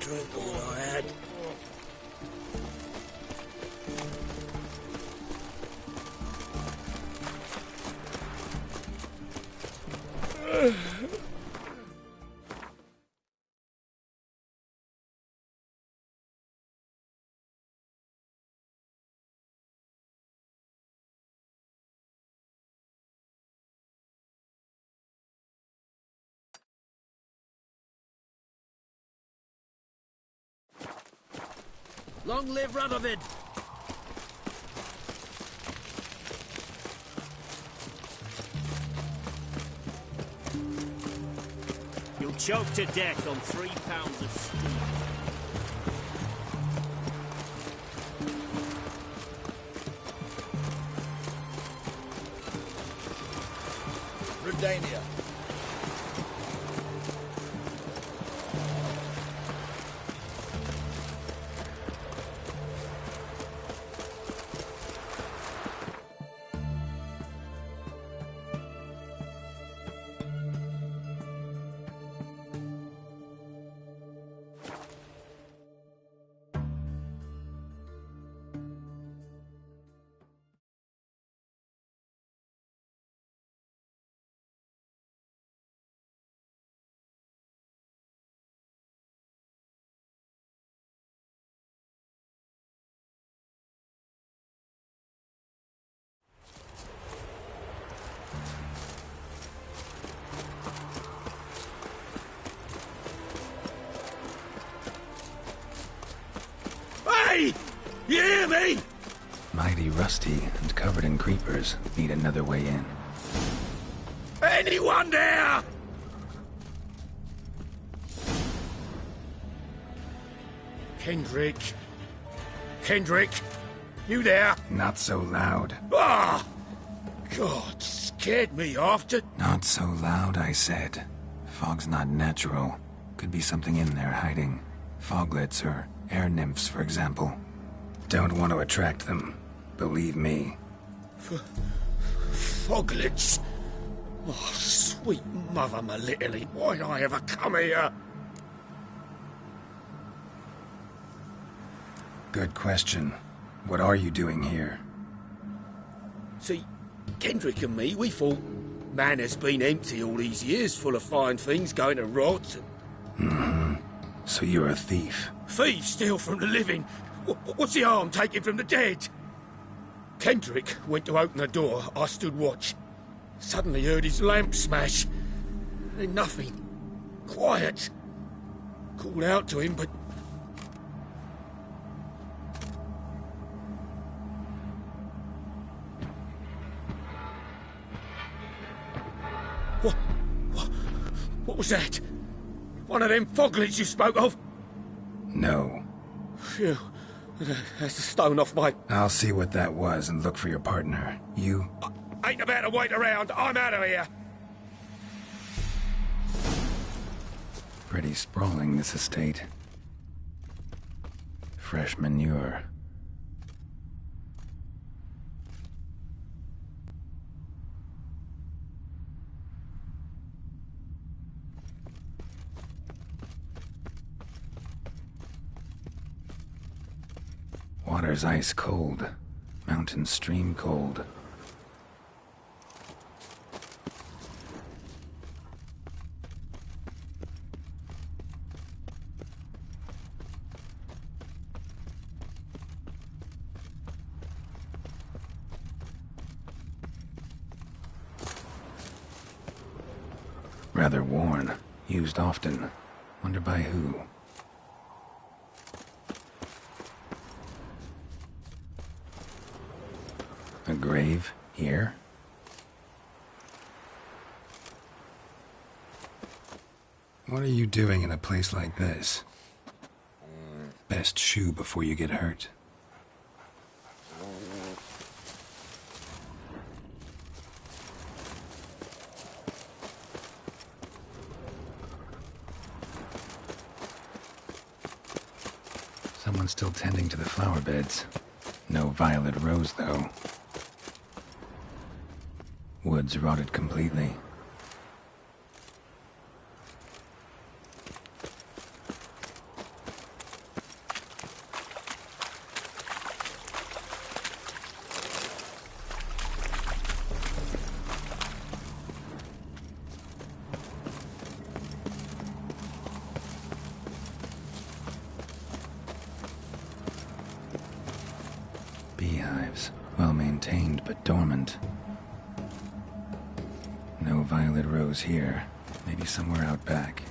drink all I had. Long live Radovid! You'll choke to death on 3 pounds of steam. Redania. Hey! You hear me? Mighty rusty and covered in creepers. Need another way in. Anyone there? Kendrick. Kendrick, you there? Not so loud. Ah! God, scared me after. Not so loud, I said. Fog's not natural. Could be something in there hiding. Foglets or air nymphs, for example. Don't want to attract them. Believe me. Foglets? Oh, sweet mother Melitele, why'd I ever come here? Good question. What are you doing here? See, Kendrick and me, we thought man has been empty all these years, full of fine things going to rot. Mm-hmm. So you're a thief. Thieves steal from the living. What's the harm taking from the dead? Kendrick went to open the door. I stood watch. Suddenly heard his lamp smash. Then nothing. Quiet. Called out to him, but... What was that? One of them foglets you spoke of? No. Phew. That's a stone off my... I'll see what that was and look for your partner. You? I ain't about to wait around. I'm out of here. Pretty sprawling, this estate. Fresh manure. Water's ice cold. Mountain stream cold. Rather worn. Used often. Wonder by who. A grave here? What are you doing in a place like this? Best shoe before you get hurt. Someone's still tending to the flower beds. No violet rose, though. Woods rotted completely. Well maintained, but dormant. No violet rose here. Maybe somewhere out back.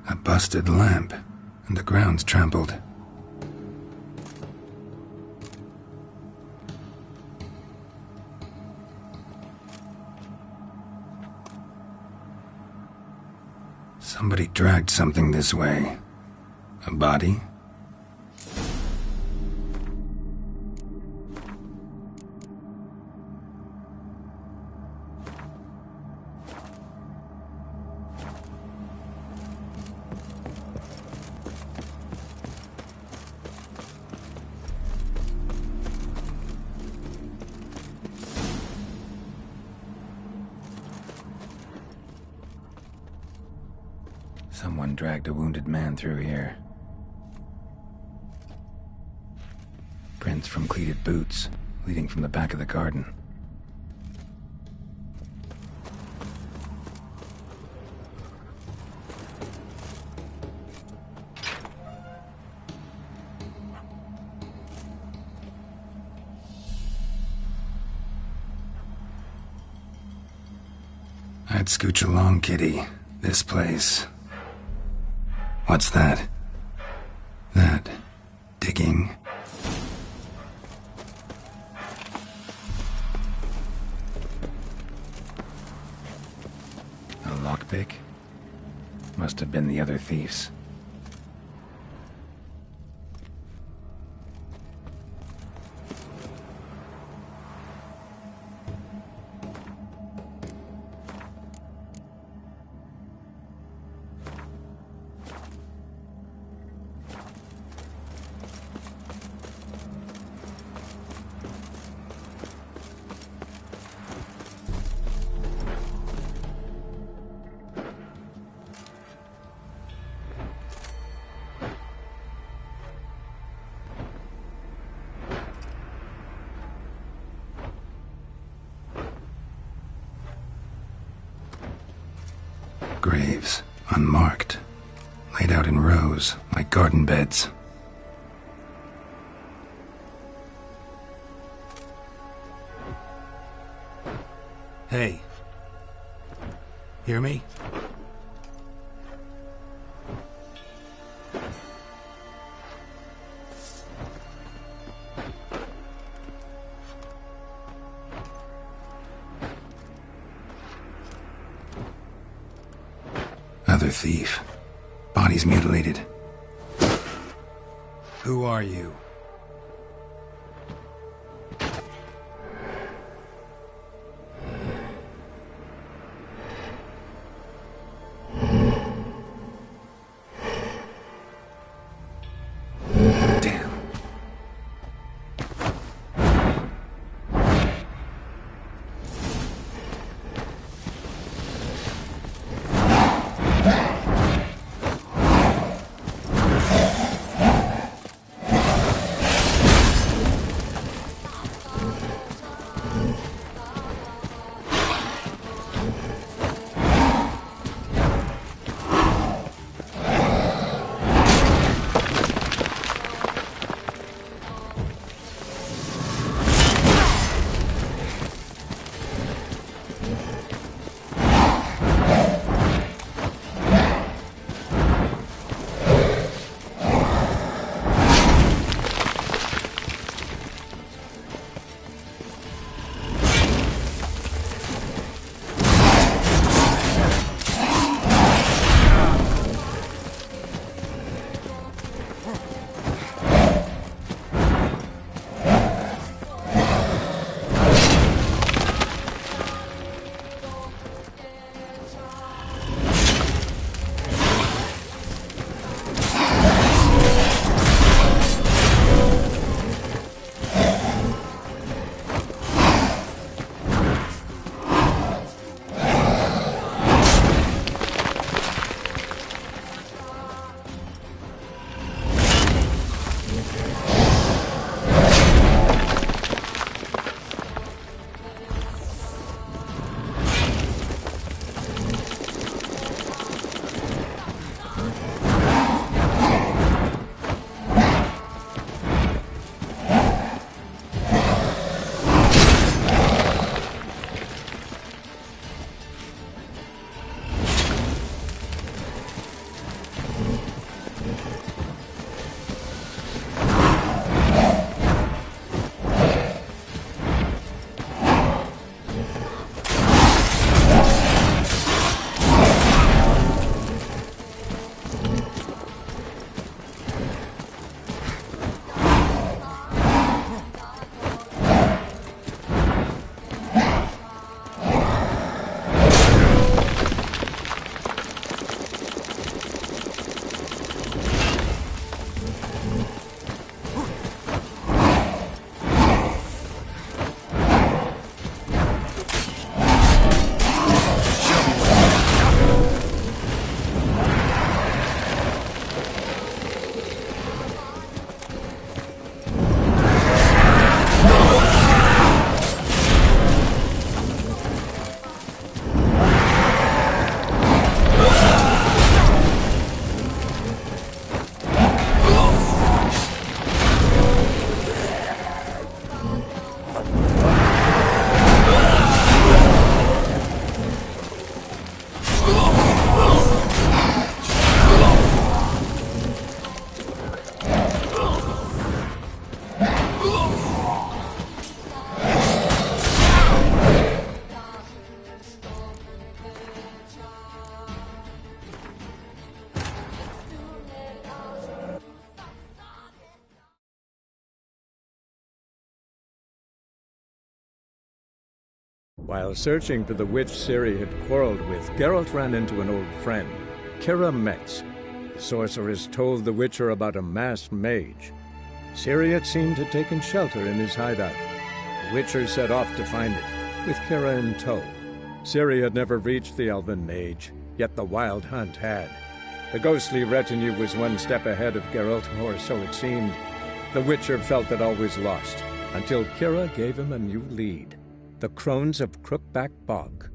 A busted lamp, and the ground's trampled. Somebody dragged something this way. A body? Someone dragged a wounded man through here. Prints from cleated boots, leading from the back of the garden. I'd scooch along, kitty. This place. What's that? That... digging? A lockpick? Must have been the other thieves. Graves, unmarked, laid out in rows, like garden beds. Hey. Hear me? Other thief. Body's mutilated. Who are you? Damn. While searching for the witch Ciri had quarreled with, Geralt ran into an old friend, Kira Metz. The sorceress told the Witcher about a masked mage. Ciri, it seemed, had taken shelter in his hideout. The Witcher set off to find it, with Kira in tow. Ciri had never reached the elven mage, yet the Wild Hunt had. The ghostly retinue was one step ahead of Geralt, or so it seemed. The Witcher felt that all was lost, until Kira gave him a new lead. The Crones of Crookback Bog.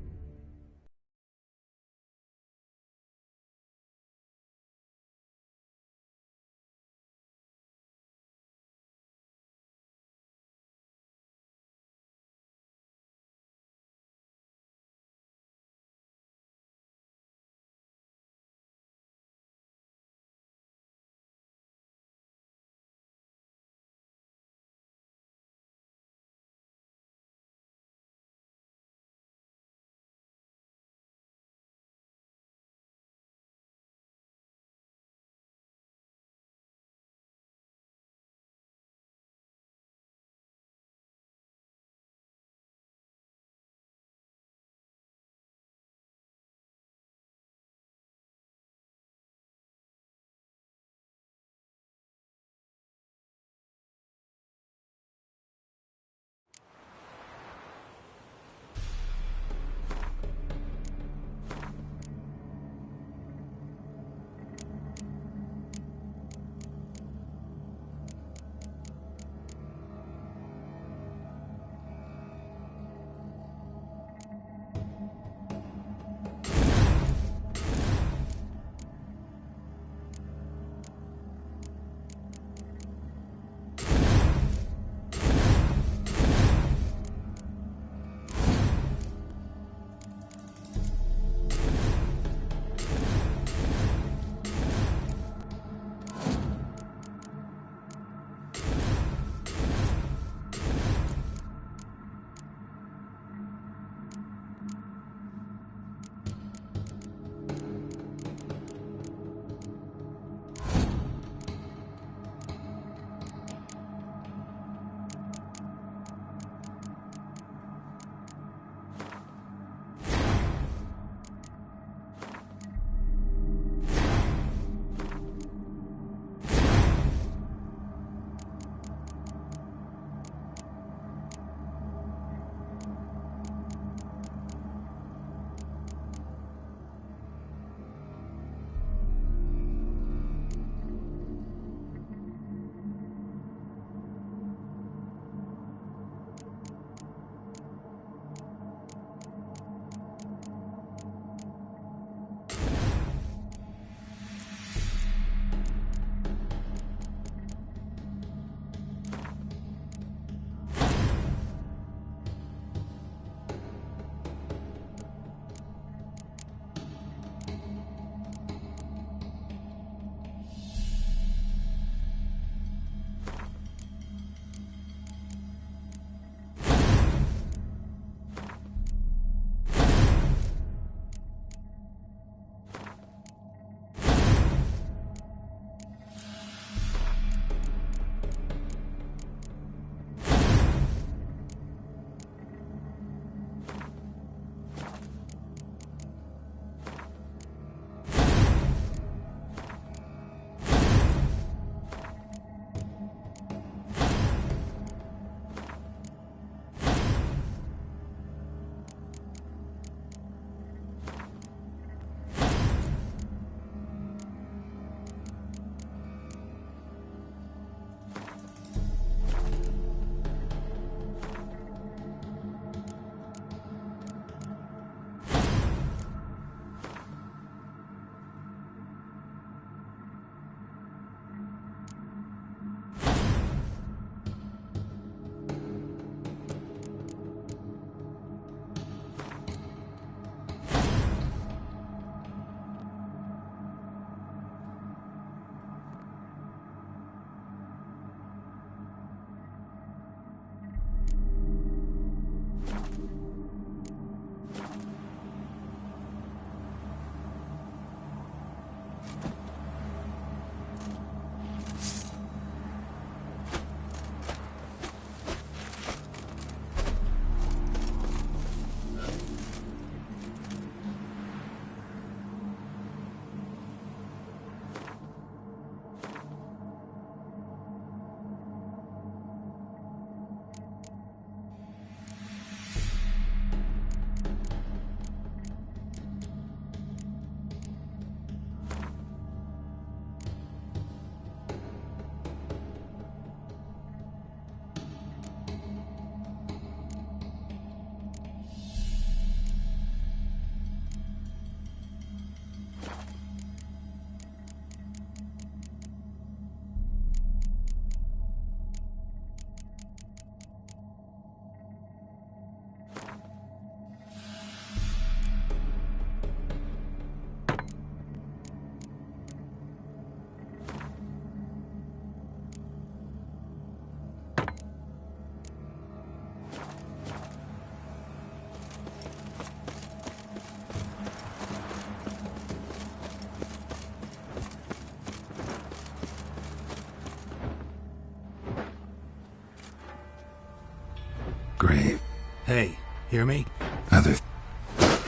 grave. Hey, hear me? Other...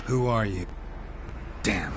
Who are you? Damn.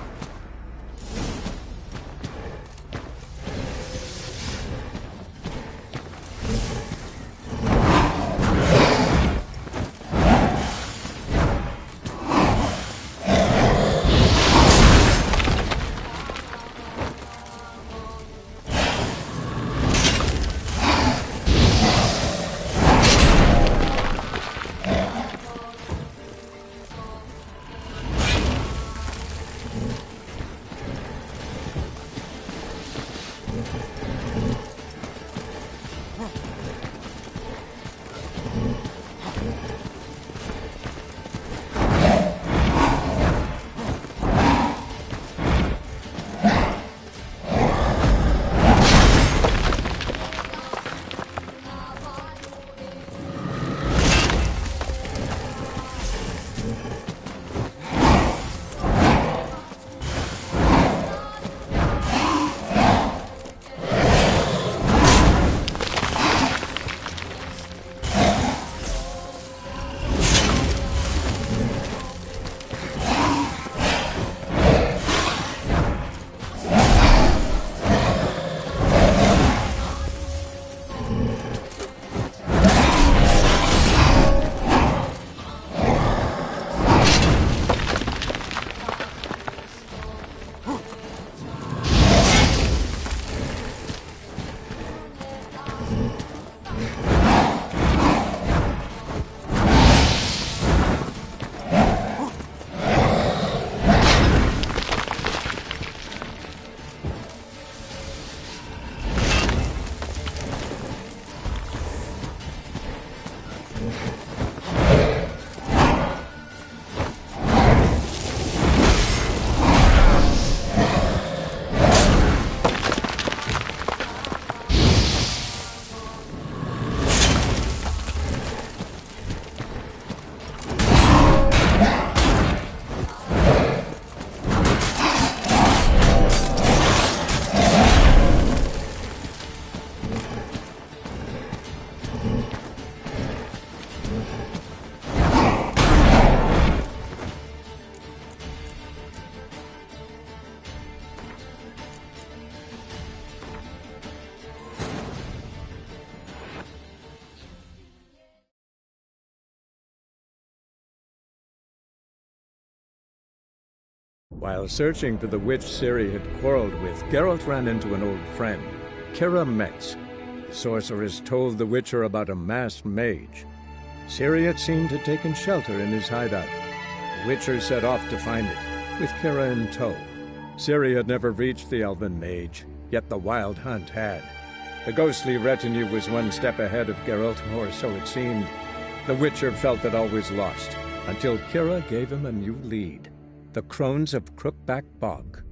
While searching for the witch Ciri had quarreled with, Geralt ran into an old friend, Kira Metz. The sorceress told the Witcher about a masked mage. Ciri had seemed to have taken shelter in his hideout. The Witcher set off to find it, with Kira in tow. Ciri had never reached the elven mage, yet the Wild Hunt had. The ghostly retinue was one step ahead of Geralt, or so it seemed. The Witcher felt that all was lost, until Kira gave him a new lead. The Crones of Crookback Bog.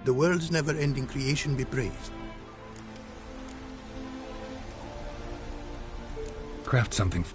the world's never-ending creation be praised. Craft something.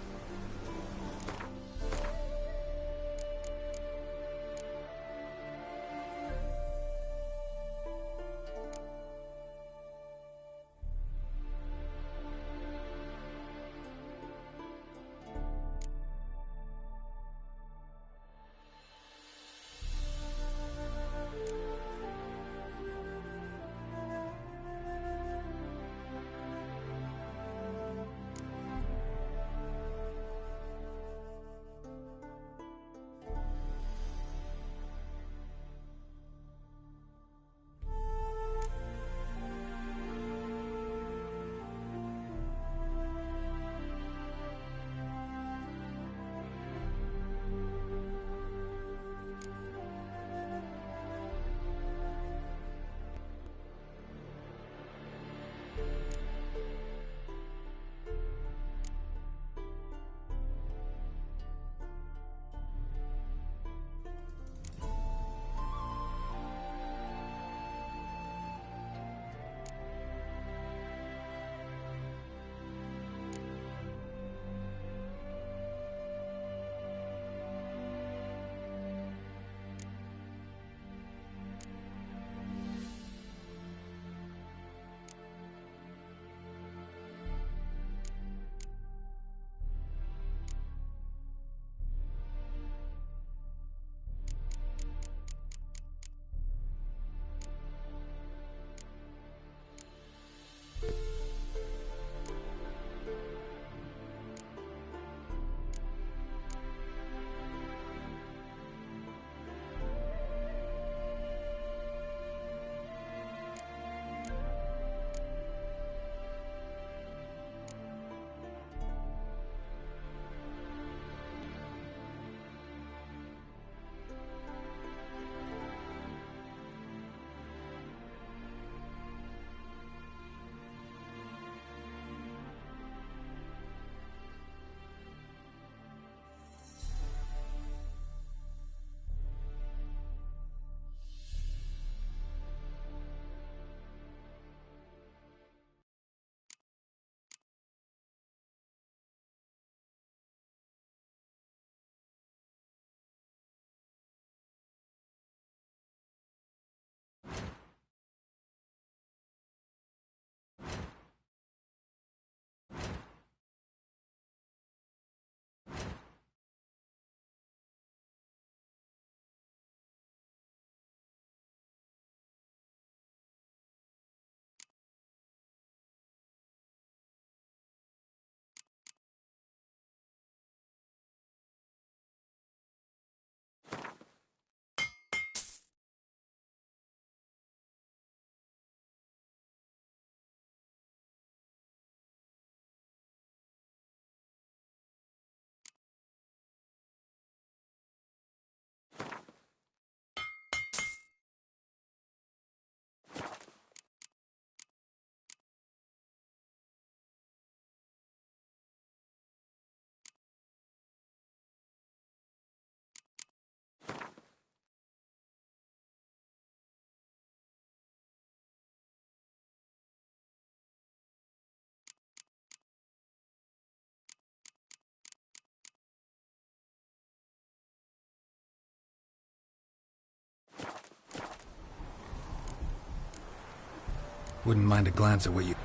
Wouldn't mind a glance at what you...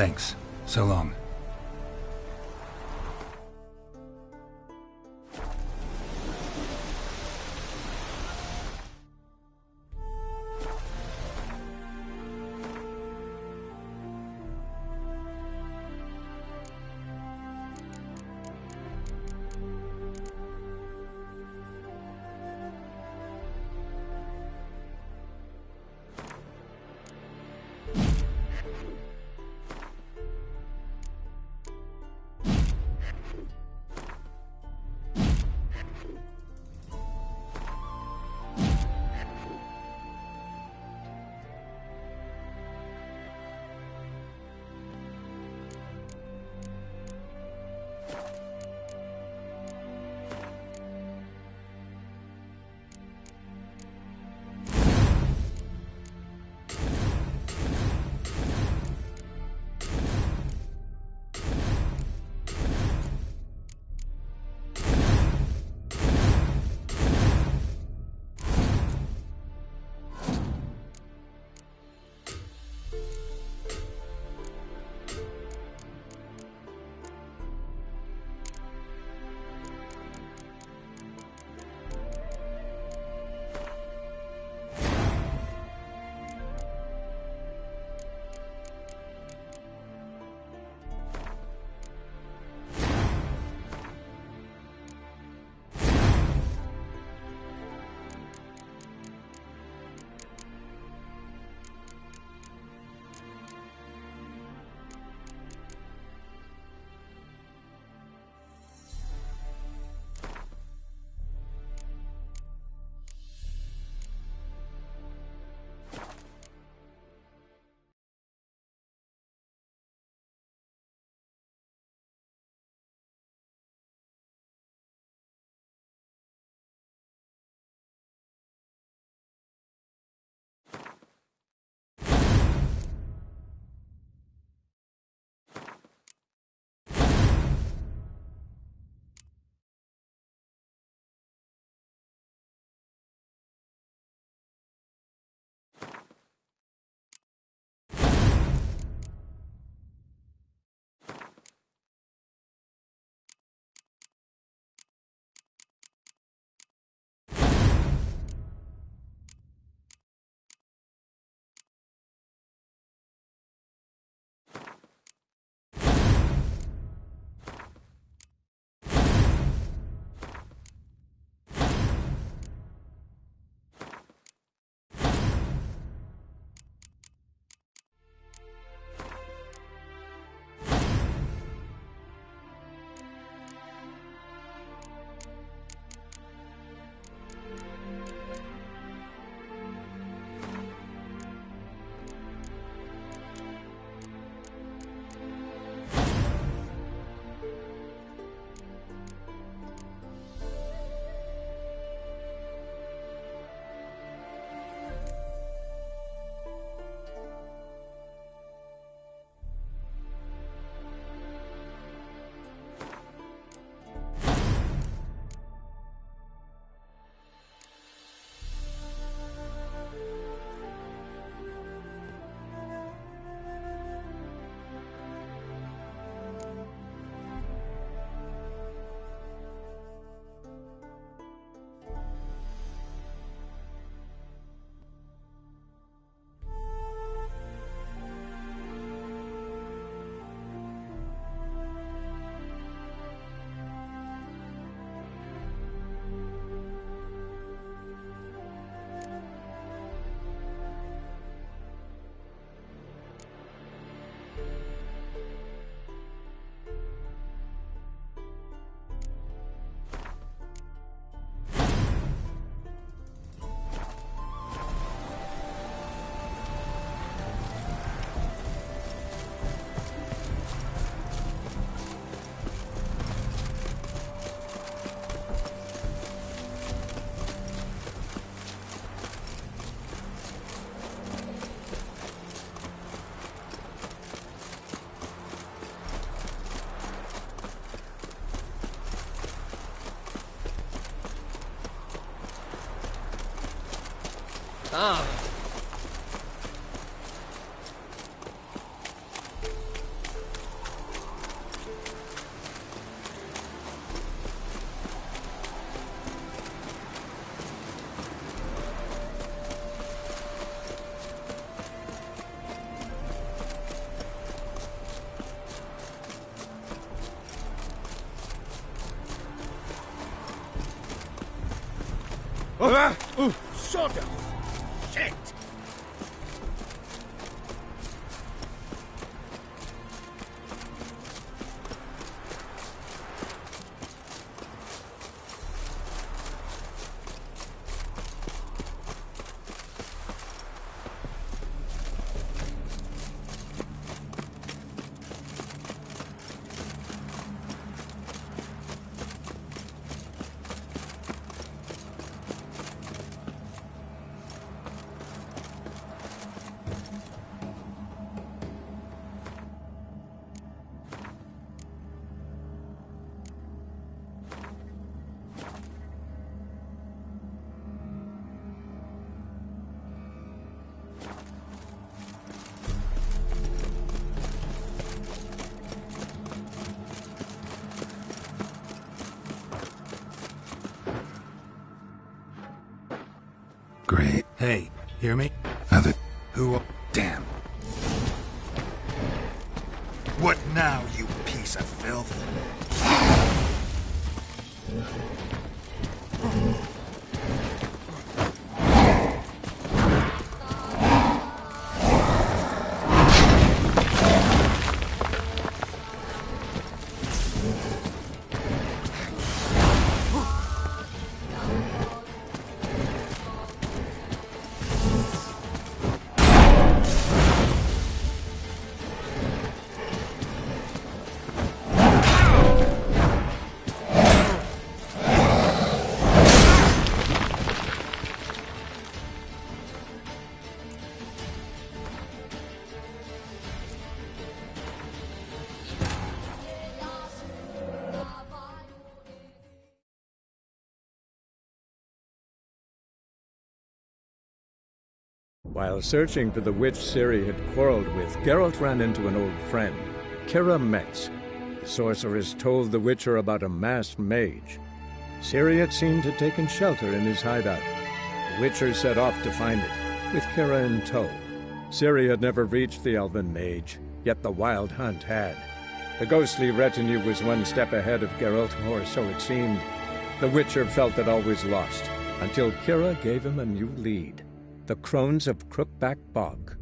Thanks. So long. Ah. Sod of shit! Great. Hey, hear me? Other... Who are... Damn. What now, you piece of filth? While searching for the witch Ciri had quarreled with, Geralt ran into an old friend, Kira Metz. The sorceress told the Witcher about a masked mage. Ciri had seemed to have taken shelter in his hideout. The Witcher set off to find it, with Kira in tow. Ciri had never reached the elven mage, yet the Wild Hunt had. The ghostly retinue was one step ahead of Geralt, or so it seemed. The Witcher felt that all was lost, until Kira gave him a new lead. The Crones of Crookback Bog.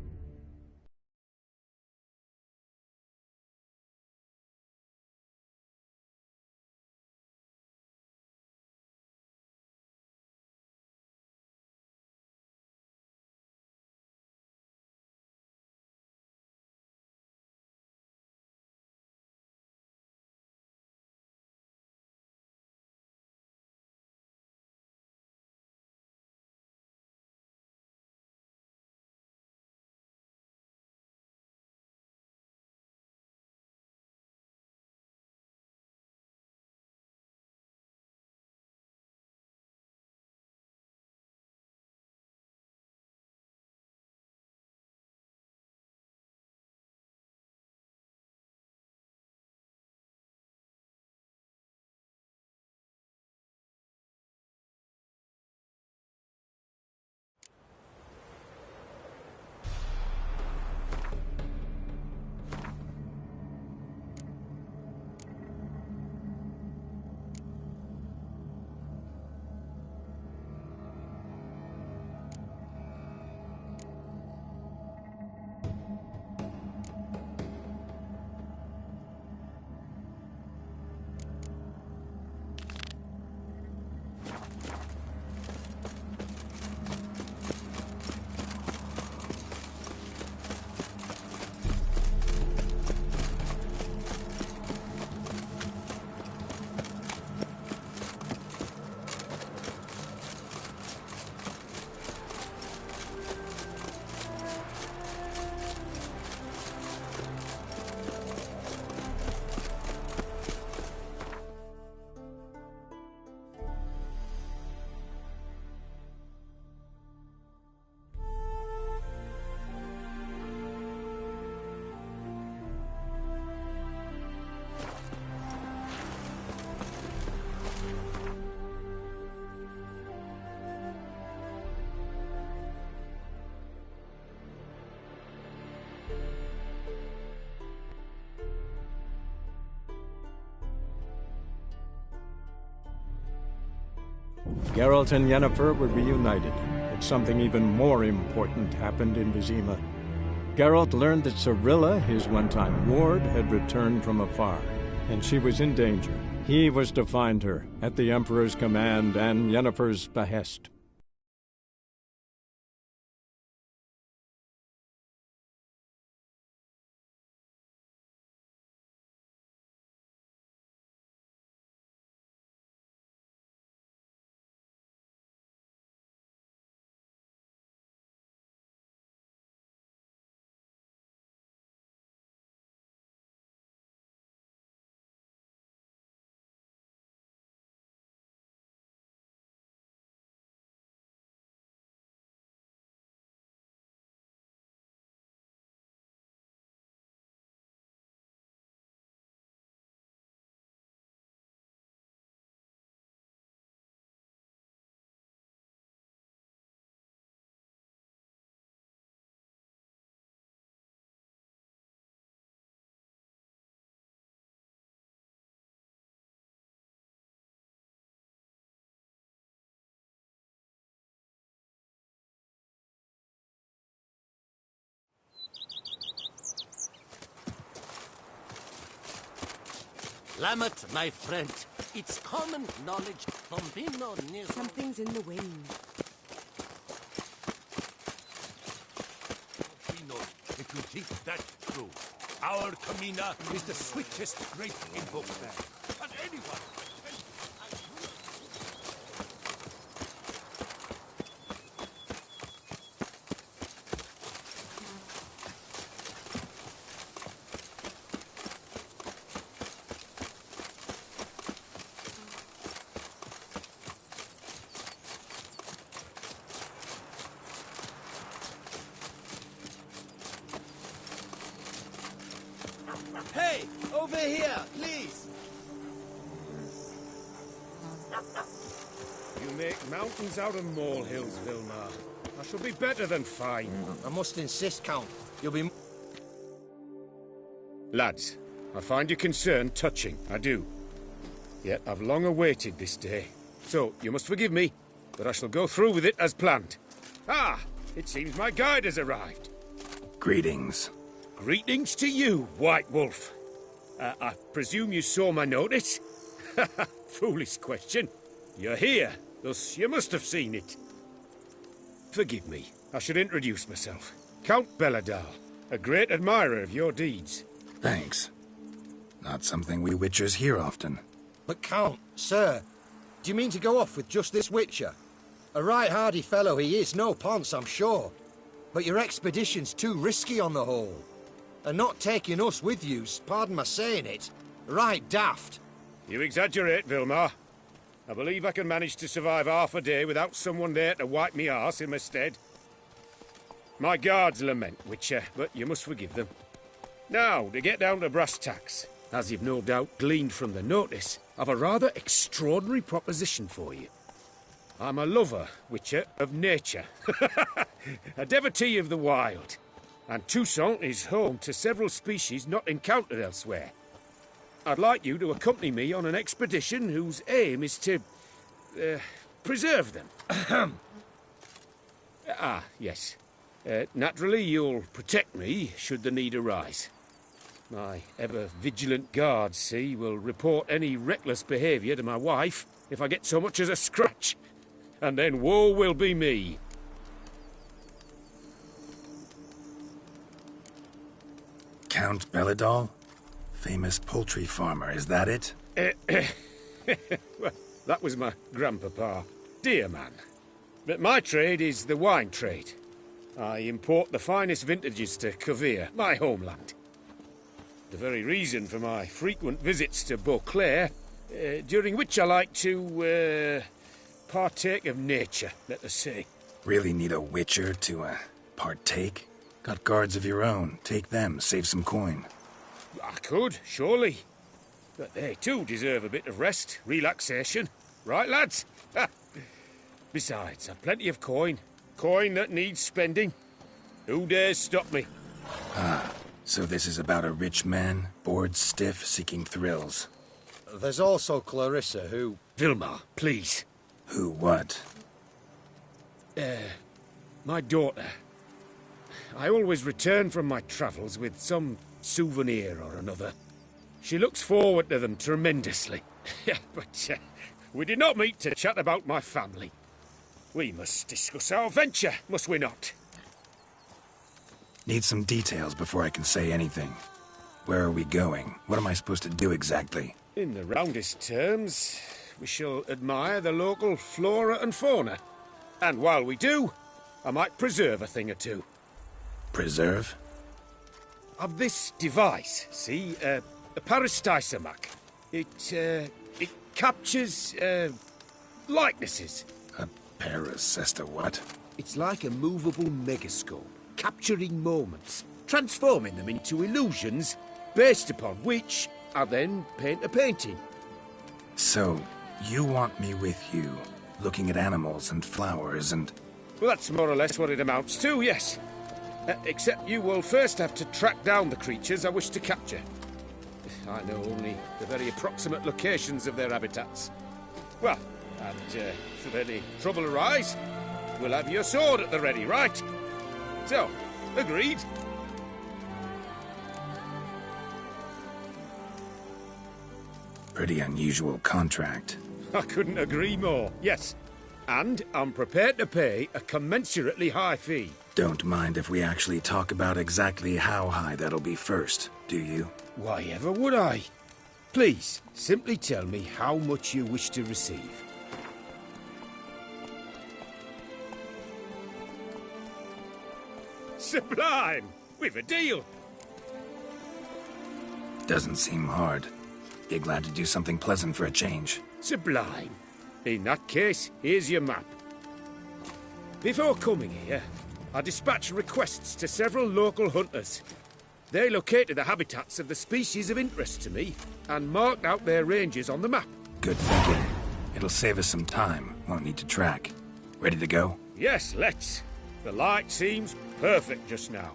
Geralt and Yennefer were reunited, but something even more important happened in Vizima. Geralt learned that Cirilla, his one-time ward, had returned from afar, and she was in danger. He was to find her, at the Emperor's command and Yennefer's behest. Lamet, my friend, it's common knowledge Bombino near... Something's in the wind. We know if you think that's true. Our Kamina is the swiftest grape in Bookland. And anyone... Hey! Over here, please! You make mountains out of molehills, Vilmar. I shall be better than fine. I must insist, Count. You'll be... Lads, I find your concern touching, I do. Yet I've long awaited this day. So, you must forgive me, but I shall go through with it as planned. Ah! It seems my guide has arrived. Greetings. Greetings to you, White Wolf. I presume you saw my notice? Foolish question. You're here, thus you must have seen it. Forgive me, I should introduce myself. Count Belladal, a great admirer of your deeds. Thanks. Not something we Witchers hear often. But Count, sir, do you mean to go off with just this Witcher? A right hardy fellow he is, no ponce, I'm sure. But your expedition's too risky on the whole. And not taking us with you's, pardon my saying it, right daft. You exaggerate, Vilmar. I believe I can manage to survive half a day without someone there to wipe me arse in my stead. My guards lament, Witcher, but you must forgive them. Now, to get down to brass tacks, as you've no doubt gleaned from the notice, I've a rather extraordinary proposition for you. I'm a lover, Witcher, of nature. A devotee of the wild. And Toussaint is home to several species not encountered elsewhere. I'd like you to accompany me on an expedition whose aim is to... preserve them. Yes. Naturally, you'll protect me should the need arise. My ever-vigilant guards, see, will report any reckless behaviour to my wife if I get so much as a scratch. And then woe will be me. Count Belladal? Famous poultry farmer, is that it? Well, that was my grandpapa. Dear man. But my trade is the wine trade. I import the finest vintages to Kovir, my homeland. The very reason for my frequent visits to Beauclair, during which I like to, partake of nature, let us say. Really need a Witcher to, partake? Got guards of your own. Take them, save some coin. I could, surely. But they too deserve a bit of rest, relaxation. Right, lads? Besides, I've plenty of coin. Coin that needs spending. Who dares stop me? Ah, so this is about a rich man, bored stiff, seeking thrills. There's also Clarissa, who... Vilmar, please. Who, what? My daughter. I always return from my travels with some souvenir or another. She looks forward to them tremendously. But we did not meet to chat about my family. We must discuss our venture, must we not? Need some details before I can say anything. Where are we going? What am I supposed to do exactly? In the roundest terms, we shall admire the local flora and fauna. And while we do, I might preserve a thing or two. Preserve? Of this device, see, a Parastysamac. It captures, likenesses. A parasesta what? It's like a movable megascope, capturing moments, transforming them into illusions, Based upon which, I then paint a painting. So, you want me with you, looking at animals and flowers and... Well, that's more or less what it amounts to, yes. Except you will first have to track down the creatures I wish to capture. I know only the very approximate locations of their habitats. Well, and should any trouble arise, we'll have your sword at the ready, right? So, agreed? Pretty unusual contract. I couldn't agree more, yes. And I'm prepared to pay a commensurately high fee. Don't mind if we actually talk about exactly how high that'll be first, do you? Why ever would I? Please, simply tell me how much you wish to receive. Sublime! We've a deal! Doesn't seem hard. Be glad to do something pleasant for a change. Sublime. In that case, here's your map. Before coming here, I dispatched requests to several local hunters. They located the habitats of the species of interest to me and marked out their ranges on the map. Good thinking. It'll save us some time. Won't need to track. Ready to go? Yes, let's. The light seems perfect just now.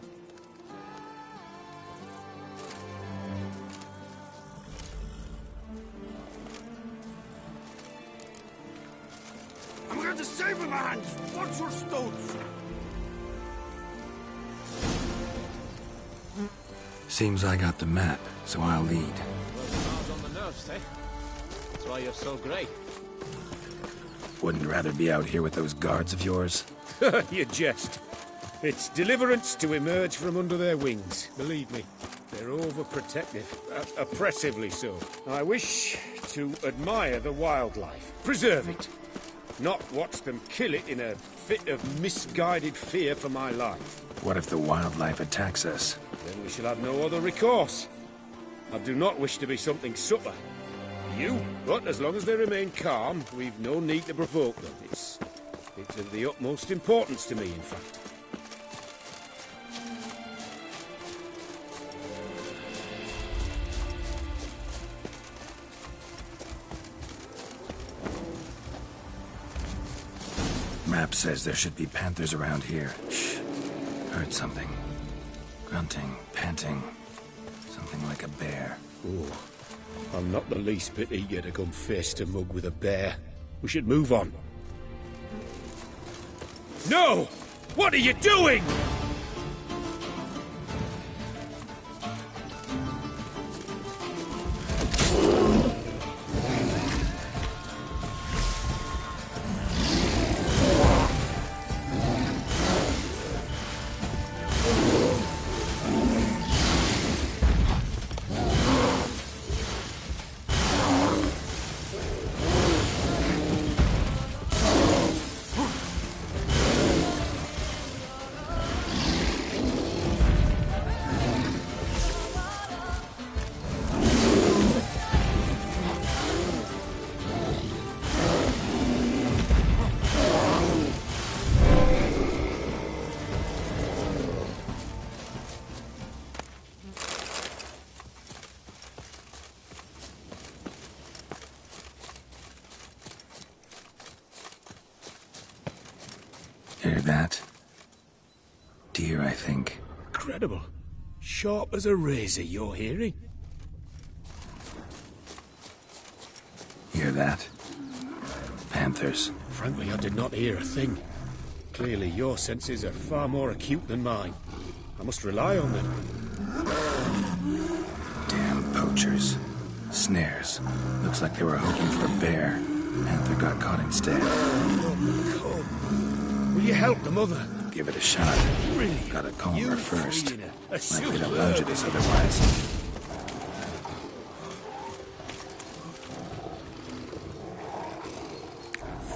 I'm going to save him, hands! Watch your stones! Seems I got the map, so I'll lead. hard on the nerves, eh? That's why you're so great. Wouldn't rather be out here with those guards of yours? You jest. It's deliverance to emerge from under their wings, believe me. They're overprotective, oppressively so. I wish to admire the wildlife, preserve it, not watch them kill it in a fit of misguided fear for my life. What if the wildlife attacks us? Then we shall have no other recourse. I do not wish to be something subtle. You, but as long as they remain calm, we've no need to provoke them. It's of the utmost importance to me, in fact. Map says there should be panthers around here. Shh. Heard something. Grunting, panting. Something like a bear. Oh, I'm not the least bit eager to come face to mug with a bear. We should move on. No! What are you doing? Hear that? Deer, I think. Incredible. Sharp as a razor, you're hearing. Hear that? Panthers. Frankly, I did not hear a thing. Clearly, your senses are far more acute than mine. I must rely on them. Damn poachers. Snares. Looks like they were hoping for a bear. Panther got caught instead. Will you help the mother? Give it a shot. Really? Gotta calm her You first. Fiona, a Likely to superb- lunge at us otherwise.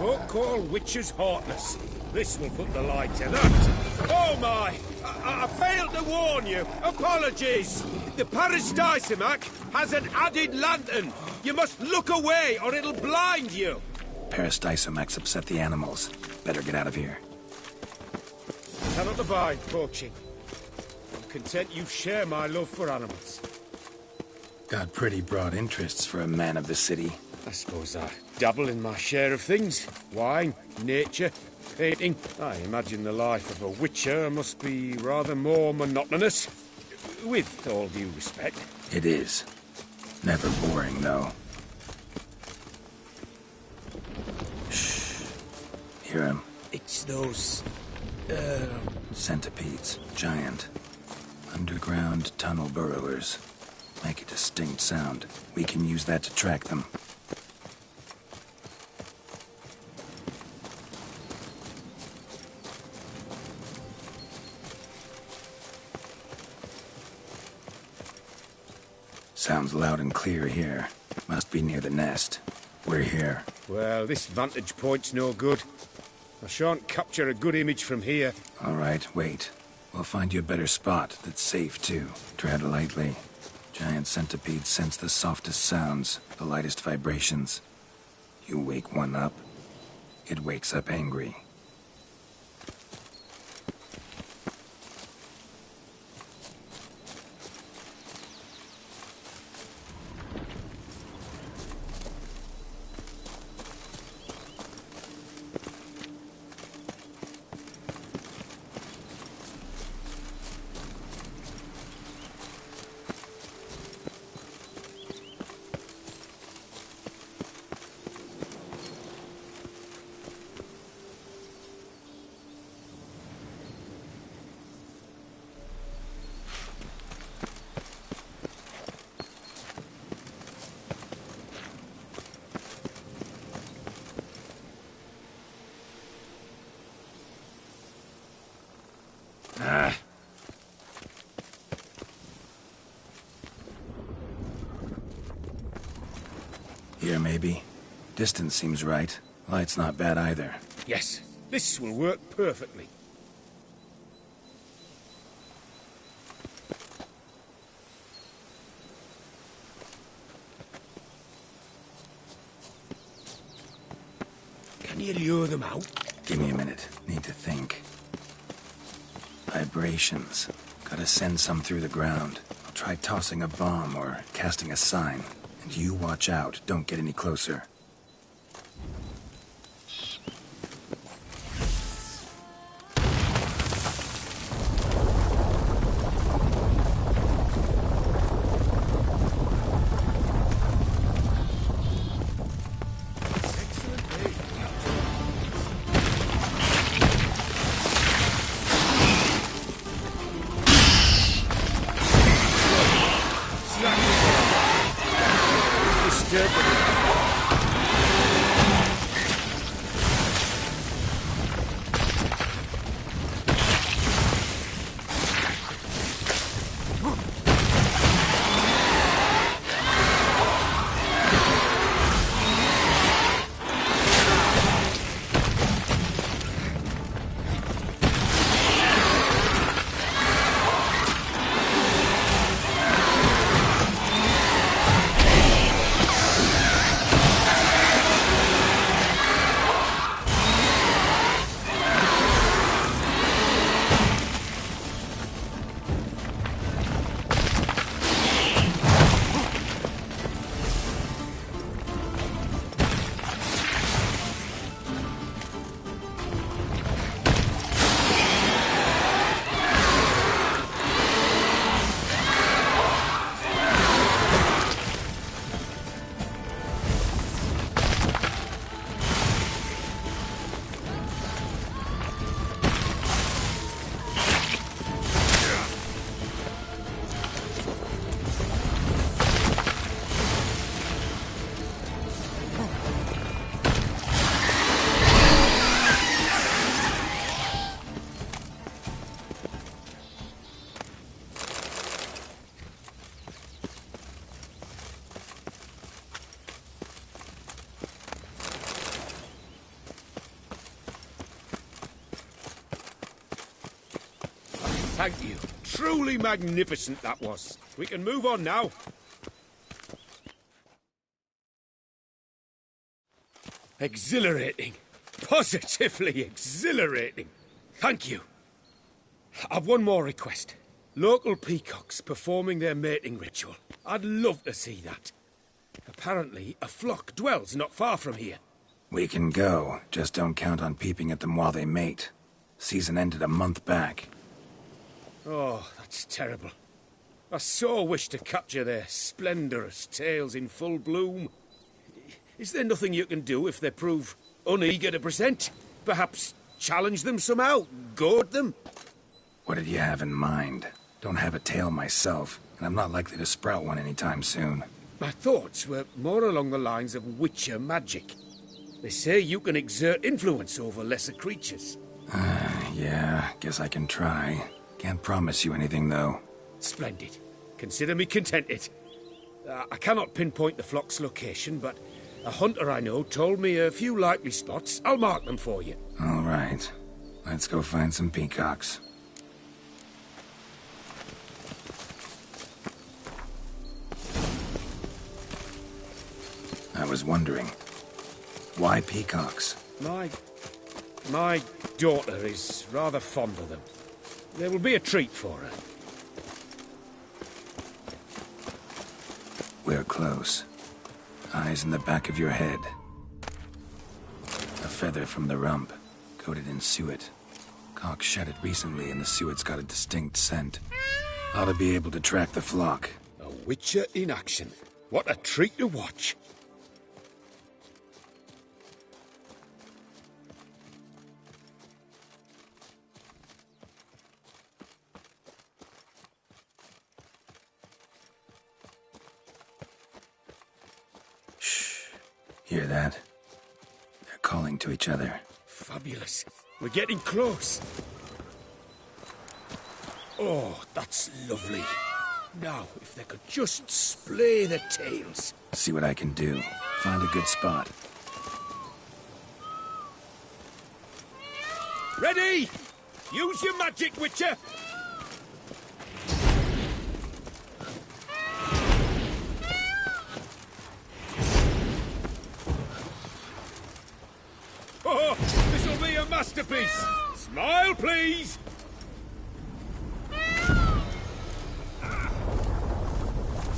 Folk call witches heartless. This will put the light to that. Oh my! I failed to warn you. Apologies. The Parasticimac has an added lantern. You must look away or it'll blind you. Parasticimacs upset the animals. Better get out of here. Cannot abide poaching. I'm content you share my love for animals. Got pretty broad interests for a man of the city. I suppose I dabble in my share of things. Wine, nature, painting. I imagine the life of a witcher must be rather more monotonous. With all due respect. It is. Never boring, though. Shh. Hear him? It's those... Centipedes. Giant. Underground tunnel burrowers. Make a distinct sound. We can use that to track them. Sounds loud and clear here. Must be near the nest. We're here. Well, this vantage point's no good. I shan't capture a good image from here. All right, wait. We'll find you a better spot that's safe, too. Tread lightly. Giant centipedes sense the softest sounds, the lightest vibrations. You wake one up, it wakes up angry. Here, maybe. Distance seems right. Light's not bad either. Yes, this will work perfectly. Can you lure them out? Give me a minute. Need to think. Vibrations. Gotta send some through the ground. I'll try tossing a bomb or casting a sign. And you watch out. Don't get any closer. Thank you. Truly magnificent that was. We can move on now. Exhilarating. Positively exhilarating. Thank you. I've one more request. Local peacocks performing their mating ritual. I'd love to see that. Apparently, a flock dwells not far from here. We can go, just don't count on peeping at them while they mate. Season ended a month back. Oh, that's terrible. I so wish to capture their splendorous tails in full bloom. Is there nothing you can do if they prove uneager to present? Perhaps challenge them somehow? Goad them? What did you have in mind? Don't have a tail myself, and I'm not likely to sprout one anytime soon. My thoughts were more along the lines of Witcher magic. They say you can exert influence over lesser creatures. Yeah, guess I can try. Can't promise you anything, though. Splendid. Consider me contented. I cannot pinpoint the flock's location, but a hunter I know told me a few likely spots. I'll mark them for you. All right. Let's go find some peacocks. I was wondering, why peacocks? My daughter is rather fond of them. There will be a treat for her. We're close. Eyes in the back of your head. A feather from the rump, coated in suet. Cock shed it recently and the suet's got a distinct scent. Ought to be able to track the flock. A Witcher in action. What a treat to watch. Hear that? They're calling to each other. Fabulous. We're getting close. Oh, that's lovely. Now, if they could just splay their tails. See what I can do. Find a good spot. Ready? Use your magic, Witcher. Oh, this'll be a masterpiece. Smile, please.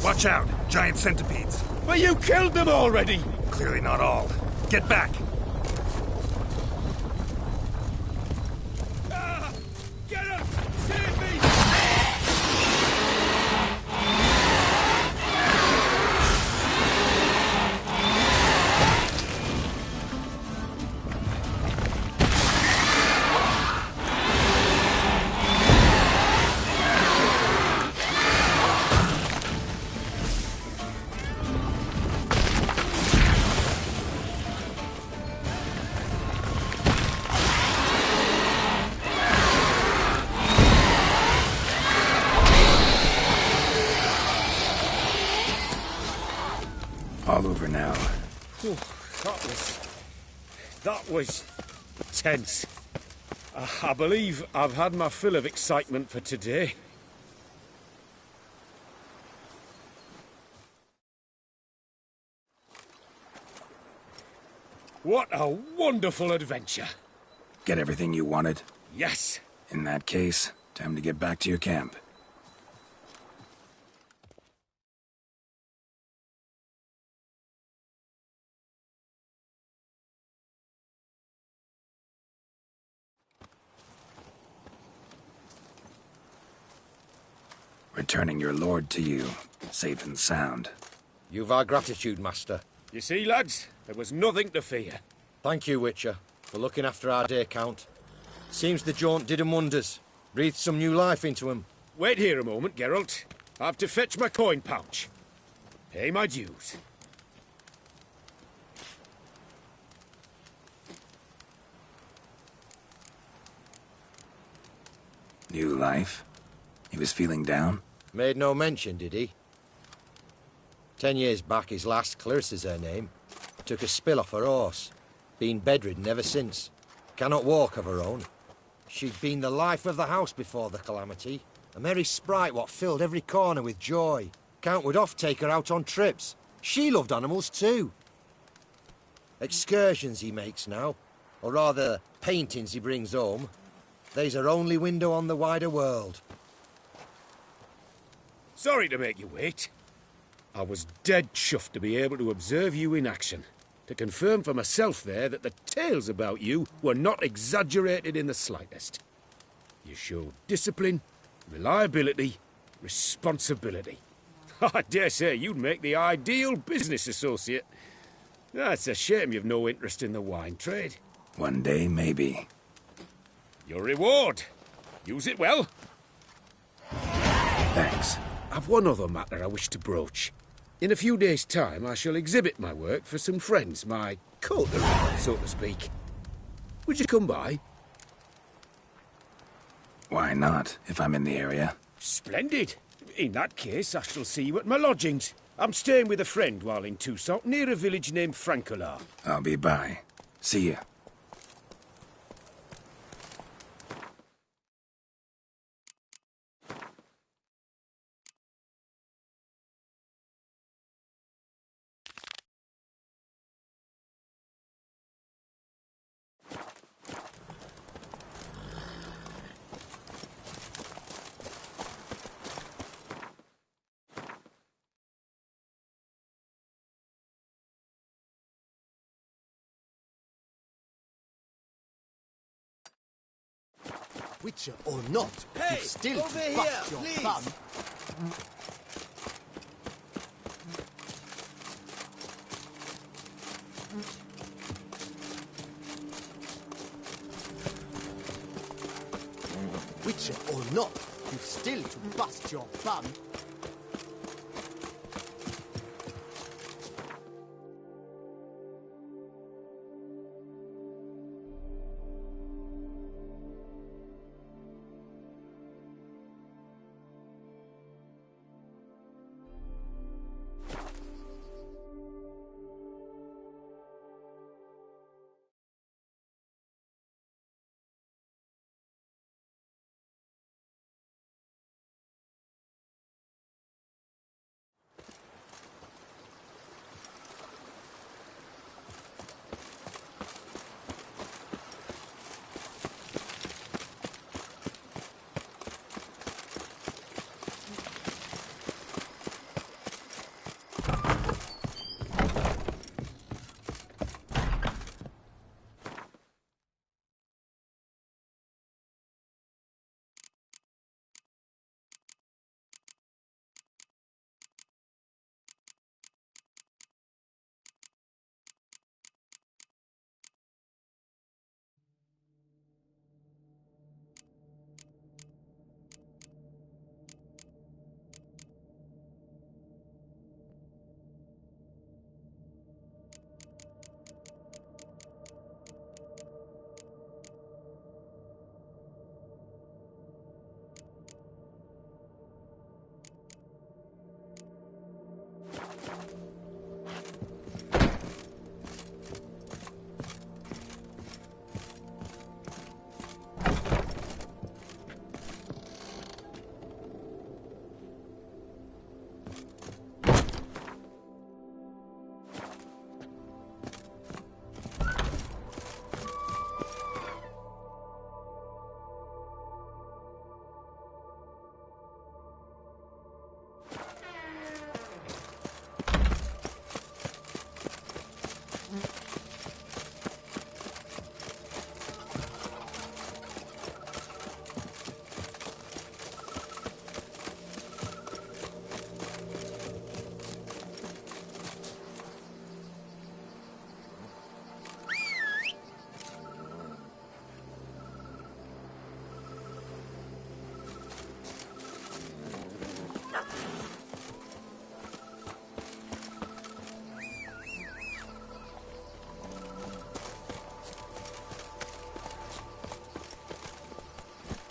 Watch out! Giant centipedes. But you killed them already. Clearly not all. Get back! Get him! Save me! All over now. Whew, that was tense. I believe I've had my fill of excitement for today. What a wonderful adventure. Get everything you wanted? Yes. In that case, time to get back to your camp. Returning your lord to you, safe and sound. You've our gratitude, Master. You see, lads, there was nothing to fear. Thank you, Witcher, for looking after our day count. Seems the jaunt did 'em wonders. Breathed some new life into 'em. Wait here a moment, Geralt. I have to fetch my coin pouch. Pay my dues. New life? He was feeling down? Made no mention, did he? 10 years back, his last, Clarissa's her name, took a spill off her horse. Been bedridden ever since. Cannot walk of her own. She'd been the life of the house before the calamity. A merry sprite what filled every corner with joy. Count would oft take her out on trips. She loved animals too. Excursions he makes now, or rather, paintings he brings home. They's her only window on the wider world. Sorry to make you wait. I was dead chuffed to be able to observe you in action. To confirm for myself there that the tales about you were not exaggerated in the slightest. You showed discipline, reliability, responsibility. I dare say you'd make the ideal business associate. It's a shame you've no interest in the wine trade. One day, maybe. Your reward. Use it well. Thanks. I've one other matter I wish to broach. In a few days' time, I shall exhibit my work for some friends, my coterie, so to speak. Would you come by? Why not, if I'm in the area? Splendid. In that case, I shall see you at my lodgings. I'm staying with a friend while in Toussaint, near a village named Francolat. I'll be by. See ya. Witcher or not, hey, you've still over to here, bust your please. bum. Witcher or not, you've still to bust your bum.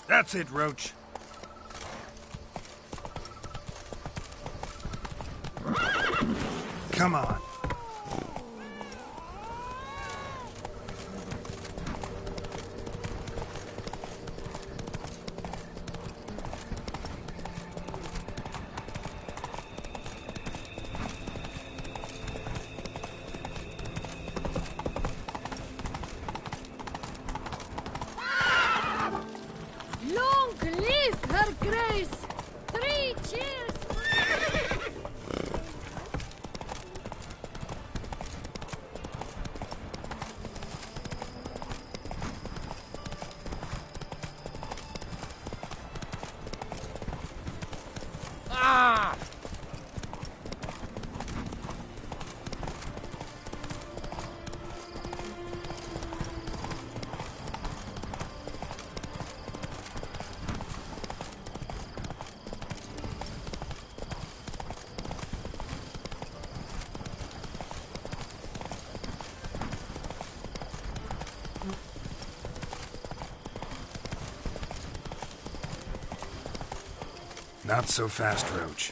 That's it, Roach. Come on. Not so fast, Roach.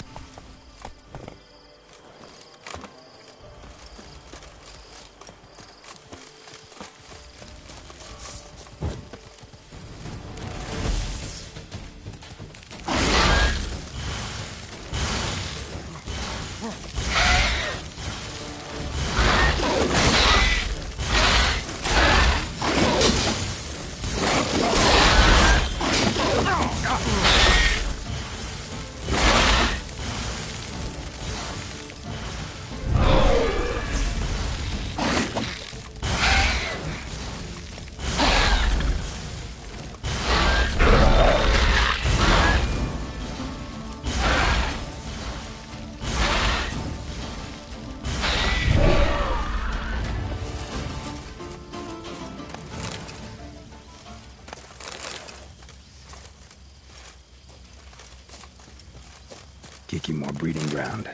Kiki more breeding ground.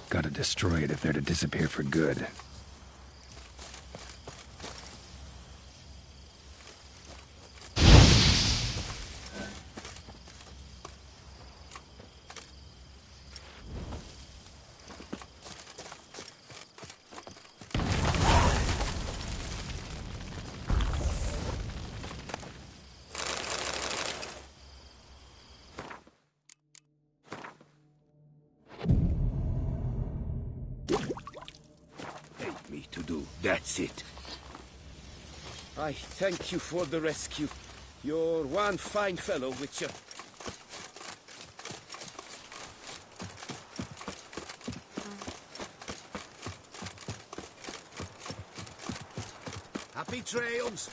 Gotta destroy it if they're to disappear for good. That's it. I thank you for the rescue. You're one fine fellow, Witcher. Happy trails.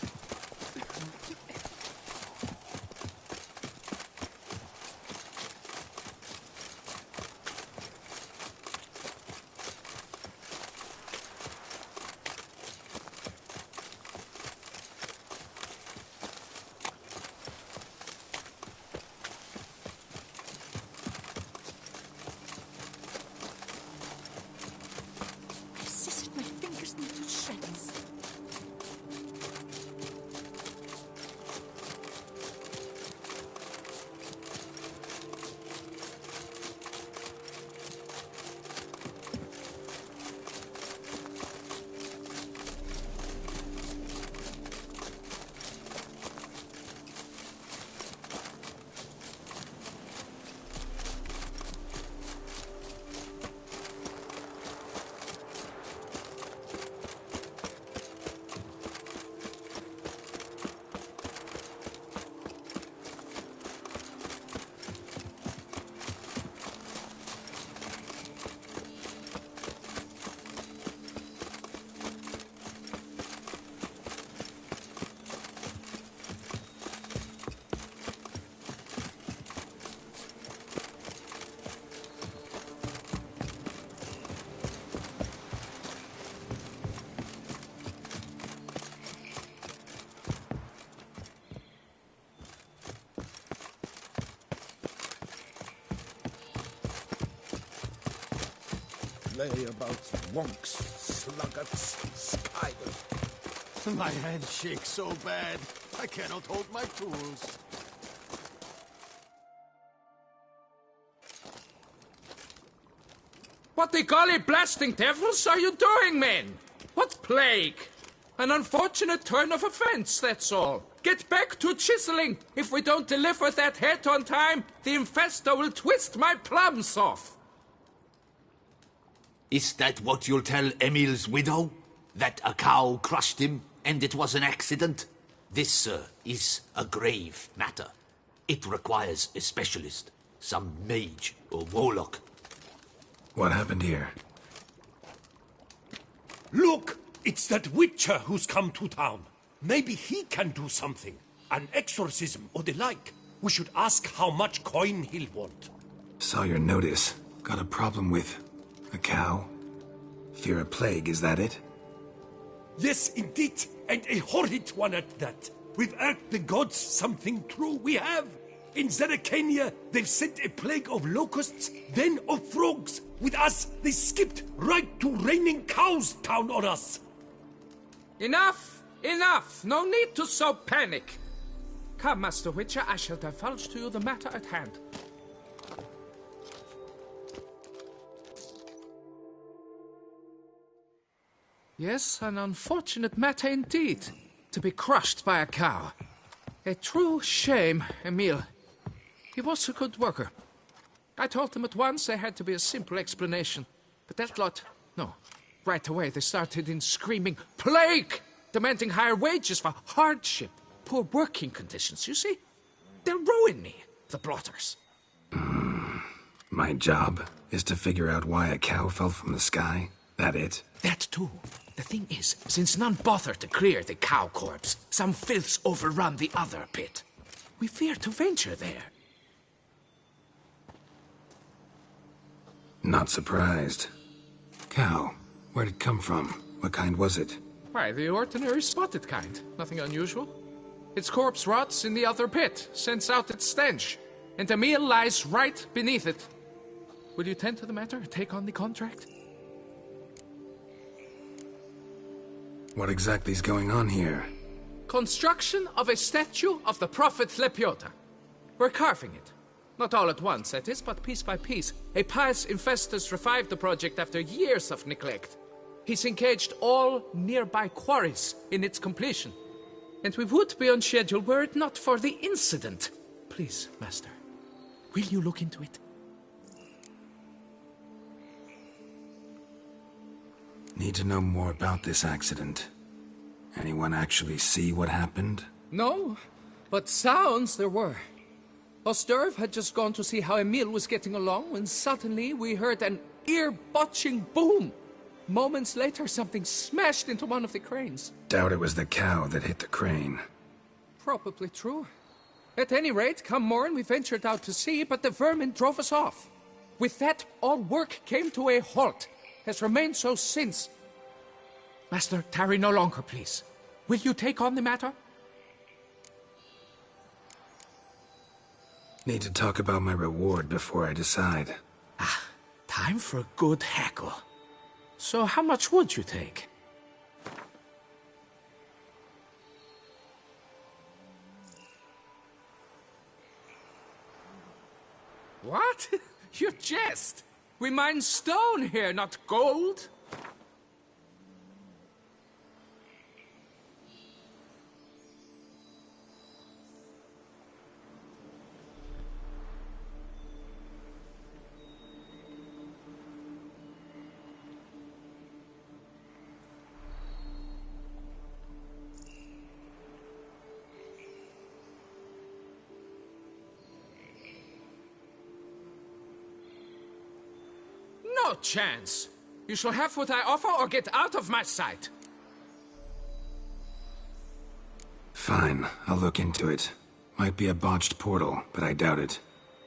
Layabouts, wonks, sluggards, skivers. My hand shakes so bad, I cannot hold my tools. What the golly blasting devils are you doing, men? What plague? An unfortunate turn of offense, that's all. Get back to chiseling. If we don't deliver that head on time, the infestor will twist my plums off. Is that what you'll tell Emil's widow? That a cow crushed him and it was an accident? This, sir, is a grave matter. It requires a specialist, some mage or warlock. What happened here? Look! It's that Witcher who's come to town. Maybe he can do something. An exorcism or the like. We should ask how much coin he'll want. Saw your notice. Got a problem with a cow? Fear a plague, is that it? Yes, indeed, and a horrid one at that. We've irked the gods something true, we have. In Zeracania, they've sent a plague of locusts, then of frogs. With us, they skipped right to raining cows down on us. Enough! Enough! No need to so panic. Come, Master Witcher, I shall divulge to you the matter at hand. Yes, an unfortunate matter indeed, to be crushed by a cow. A true shame, Emile. He was a good worker. I told them at once there had to be a simple explanation. But that lot, no. Right away they started in screaming, "Plague!" Demanding higher wages for hardship, poor working conditions, you see? They'll ruin me, the blotters. My job is to figure out why a cow fell from the sky? That it? That too. The thing is, since none bother to clear the cow corpse, some filths overrun the other pit. We fear to venture there. Not surprised. Cow, where'd it come from? What kind was it? Why, the ordinary spotted kind. Nothing unusual. Its corpse rots in the other pit, sends out its stench, and Emile lies right beneath it. Will you tend to the matter, take on the contract? What exactly is going on here? Construction of a statue of the prophet Lepiota. We're carving it. Not all at once, that is, but piece by piece. A pious infestus revived the project after years of neglect. He's engaged all nearby quarries in its completion. And we would be on schedule were it not for the incident. Please, Master, will you look into it? Need to know more about this accident. Anyone actually see what happened? No, but sounds there were. Osterv had just gone to see how Emile was getting along when suddenly we heard an ear-botching boom. Moments later, something smashed into one of the cranes. Doubt it was the cow that hit the crane. Probably true. At any rate, come morn, we ventured out to sea, but the vermin drove us off. With that, all work came to a halt. Has remained so since. Master, tarry no longer, please. Will you take on the matter? Need to talk about my reward before I decide. Time for a good hackle. So how much would you take? What? You jest! We mine stone here, not gold. No chance. You shall have what I offer or get out of my sight. Fine, I'll look into it. Might be a botched portal, but I doubt it.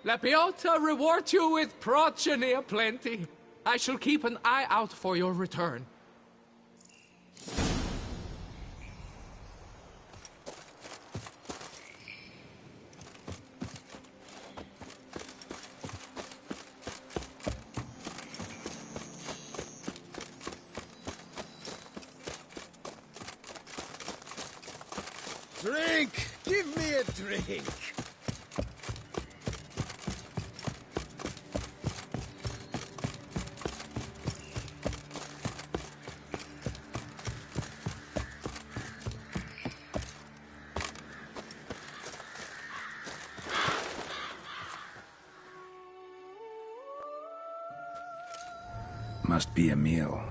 Lepiota reward you with progeny aplenty. I shall keep an eye out for your return. Drink! Give me a drink! Must be Emile.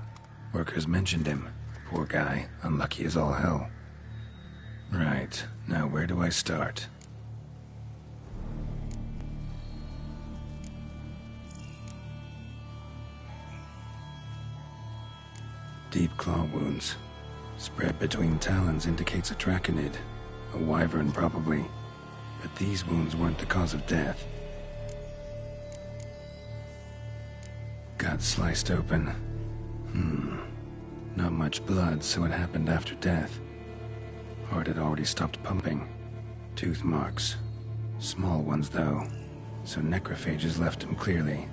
Workers mentioned him. Poor guy, unlucky as all hell. Right, now where do I start? Deep claw wounds. Spread between talons indicates a draconid. A wyvern, probably. But these wounds weren't the cause of death. Got sliced open. Not much blood, so it happened after death. Heart had already stopped pumping. Tooth marks. Small ones, though, so necrophages left him clearly.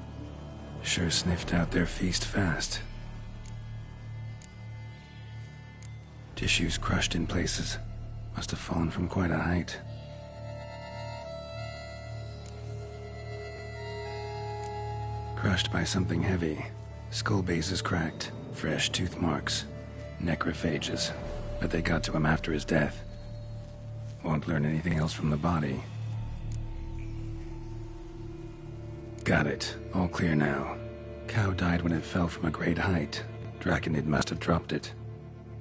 Sure sniffed out their feast fast. Tissues crushed in places. Must have fallen from quite a height. Crushed by something heavy. Skull base is cracked. Fresh tooth marks. Necrophages. But they got to him after his death. Won't learn anything else from the body. Got it. All clear now. Cow died when it fell from a great height. Draconid must have dropped it.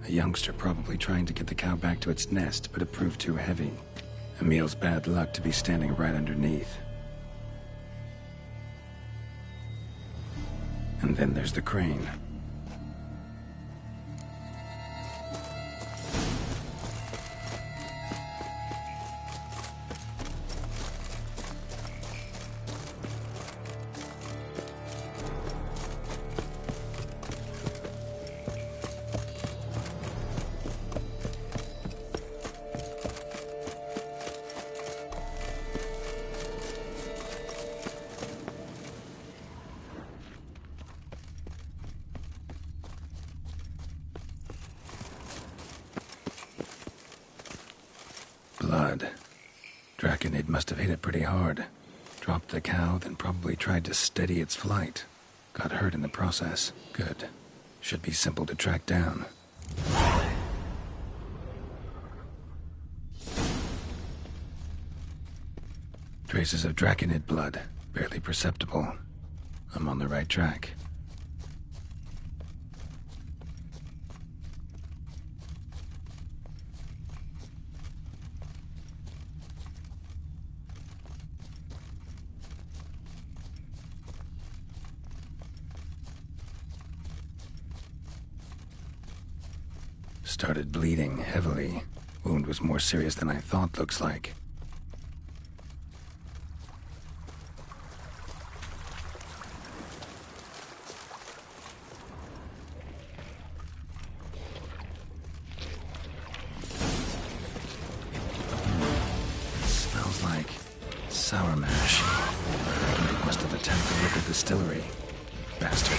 A youngster probably trying to get the cow back to its nest, but it proved too heavy. Emil's bad luck to be standing right underneath. And then there's the crane. Blood. Draconid must have hit it pretty hard. Dropped the cow, then probably tried to steady its flight. Got hurt in the process. Good. Should be simple to track down. Traces of Draconid blood. Barely perceptible. I'm on the right track. Started bleeding heavily. Wound was more serious than I thought, looks like. Smells like sour mash. Draconid must have attacked the local distillery. Bastard.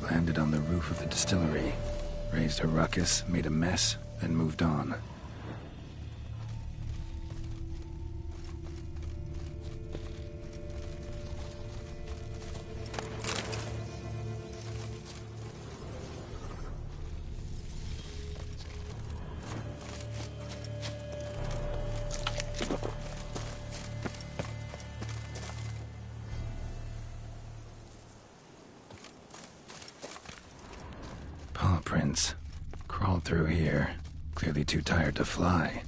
Landed on the roof of the distillery. Raised a ruckus, made a mess, then moved on. Paw prints. Crawled through here. Clearly too tired to fly.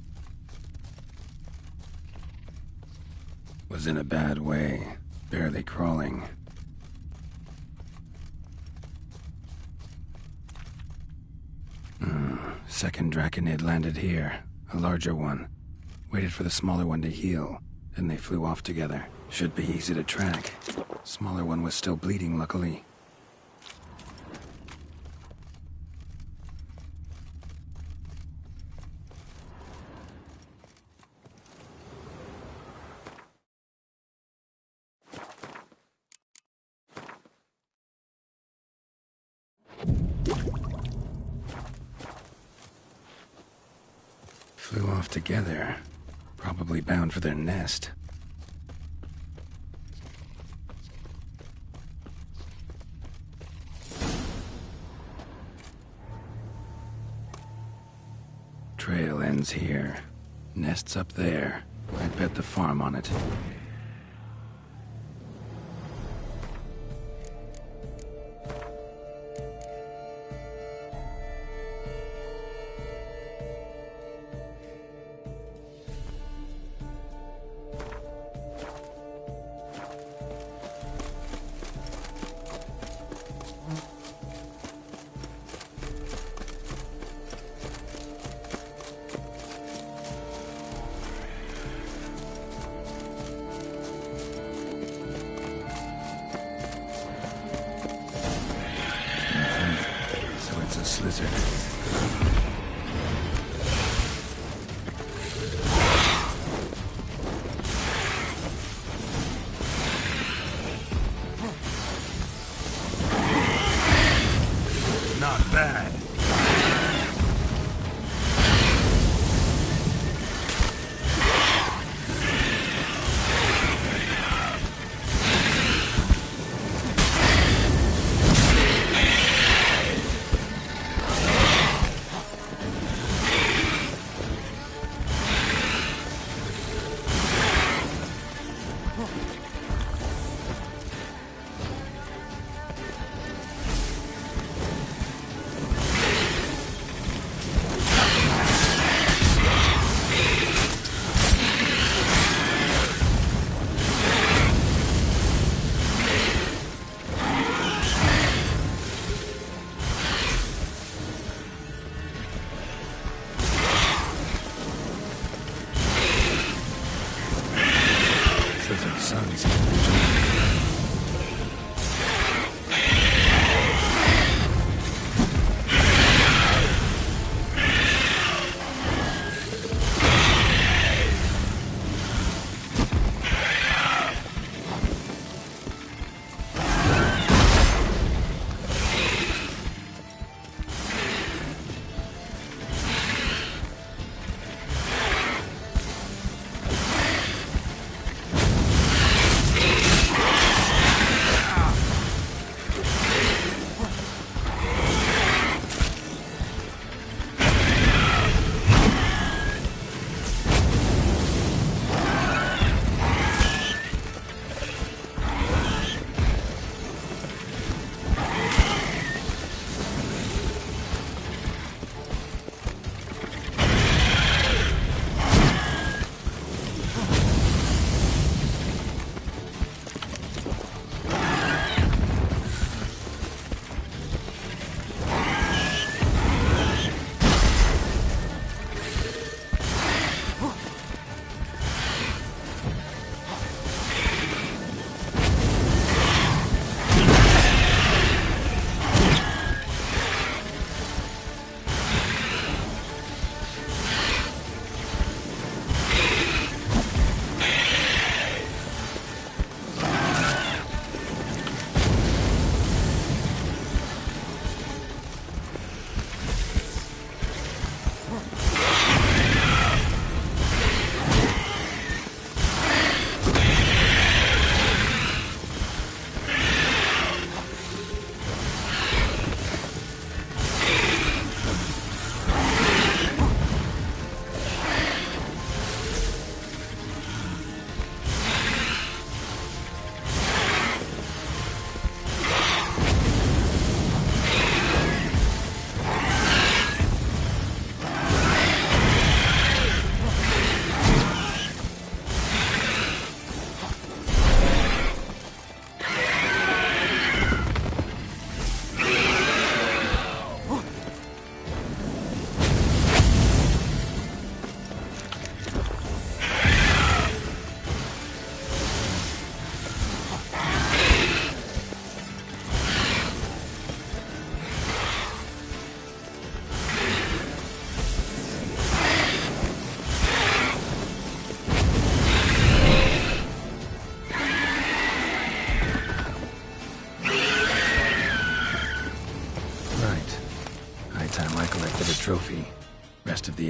Was in a bad way. Barely crawling. Second Draconid landed here. A larger one. Waited for the smaller one to heal. Then they flew off together. Should be easy to track. Smaller one was still bleeding, luckily. Flew off together. Probably bound for their nest. Trail ends here. Nest's up there. I'd bet the farm on it. Slizzard. Not bad. Sons.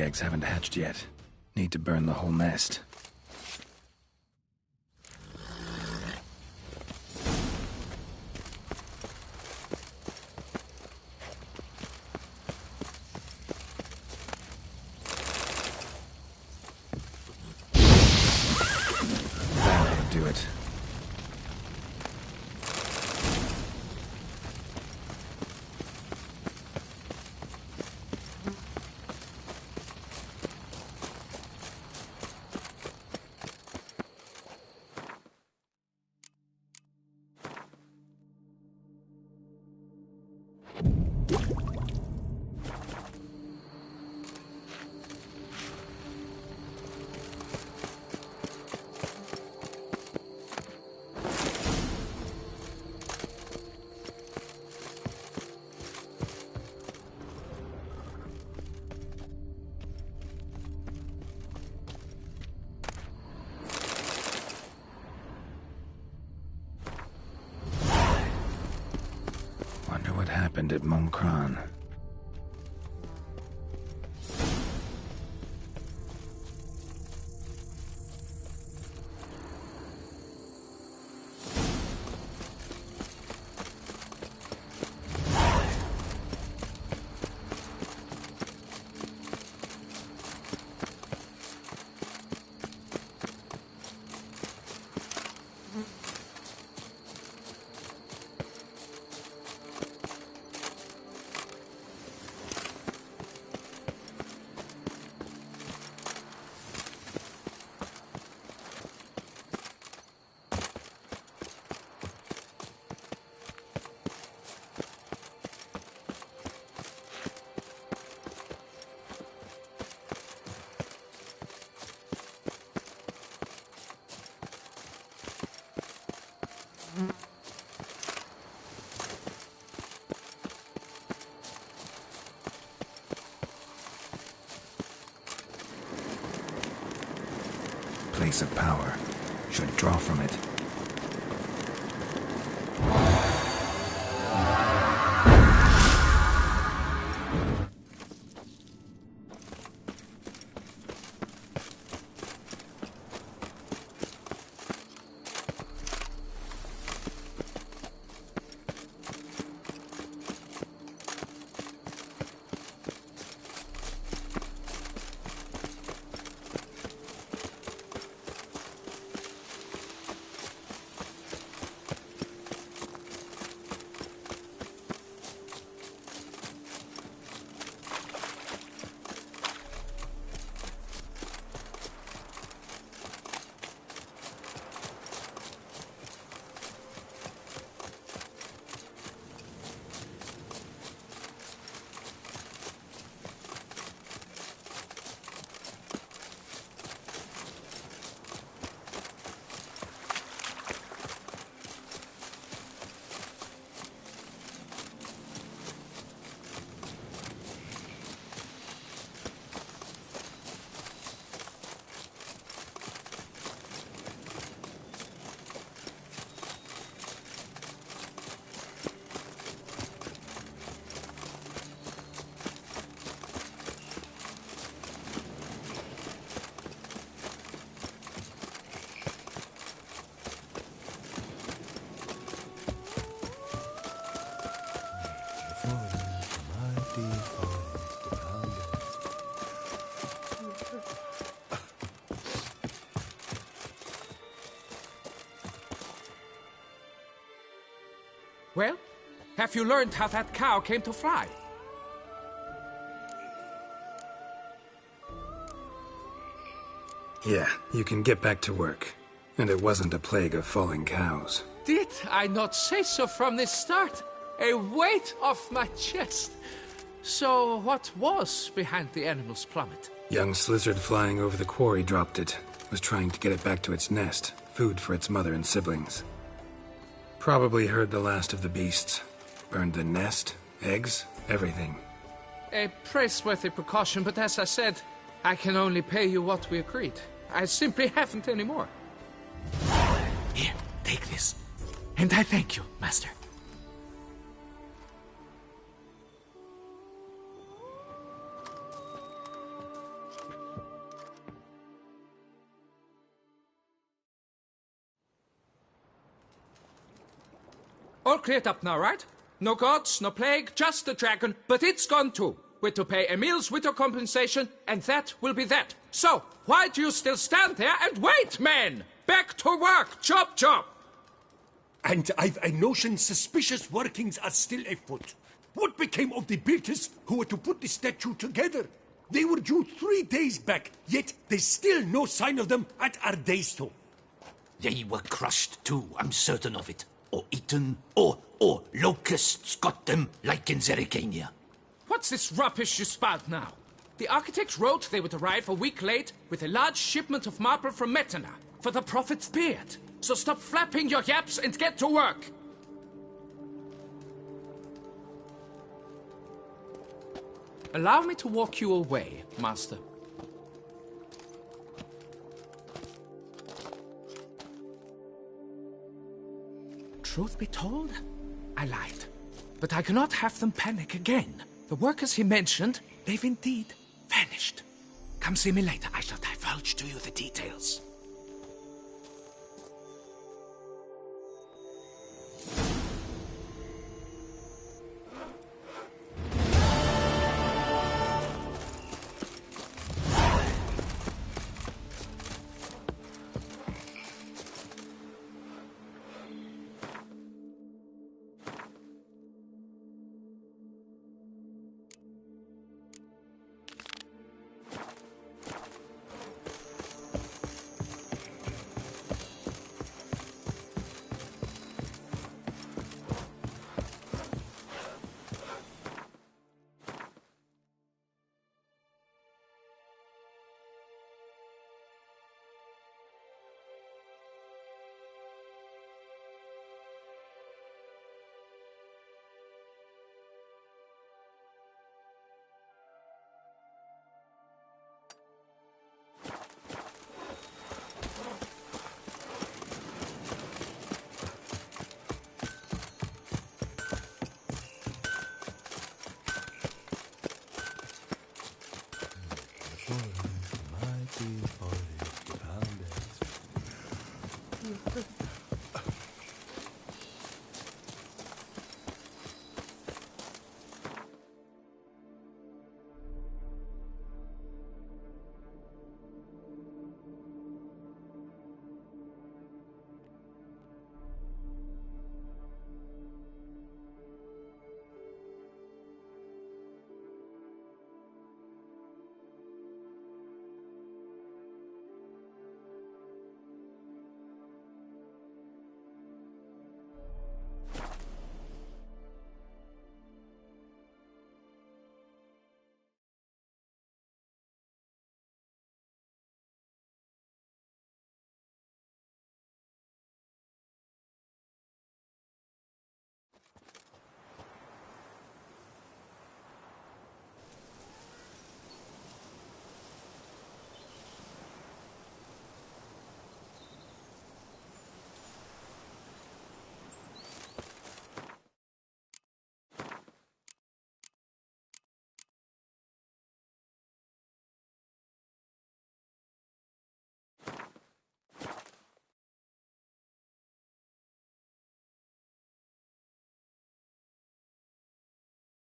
eggs haven't hatched yet. Need to burn the whole nest. That'll do it. Wonder what happened at Monkran. Place of power. Should draw from it. Well, have you learned how that cow came to fly? Yeah, you can get back to work. And it wasn't a plague of falling cows. Did I not say so from the start? A weight off my chest. So what was behind the animal's plummet? Young lizard flying over the quarry dropped it. Was trying to get it back to its nest. Food for its mother and siblings. Probably heard the last of the beasts. Burned the nest, eggs, everything. A praiseworthy precaution, but as I said, I can only pay you what we agreed. I simply haven't any more. Here, take this. And I thank you, Master. All cleared up now, right? No gods, no plague, just the dragon, but it's gone too. We're to pay Emil's widow compensation, and that will be that. So, why do you still stand there and wait, men? Back to work! Chop, chop! And I've a notion suspicious workings are still afoot. What became of the builders who were to put the statue together? They were due 3 days back, yet there's still no sign of them at Ardeisto. They were crushed too, I'm certain of it. Or eaten, or locusts got them, like in Zerrikania. What's this rubbish you spout now? The architect wrote they would arrive a week late with a large shipment of marble from Metana for the prophet's beard. So stop flapping your yaps and get to work! Allow me to walk you away, Master. Truth be told, I lied. But I cannot have them panic again. The workers he mentioned, they've indeed vanished. Come see me later. I shall divulge to you the details.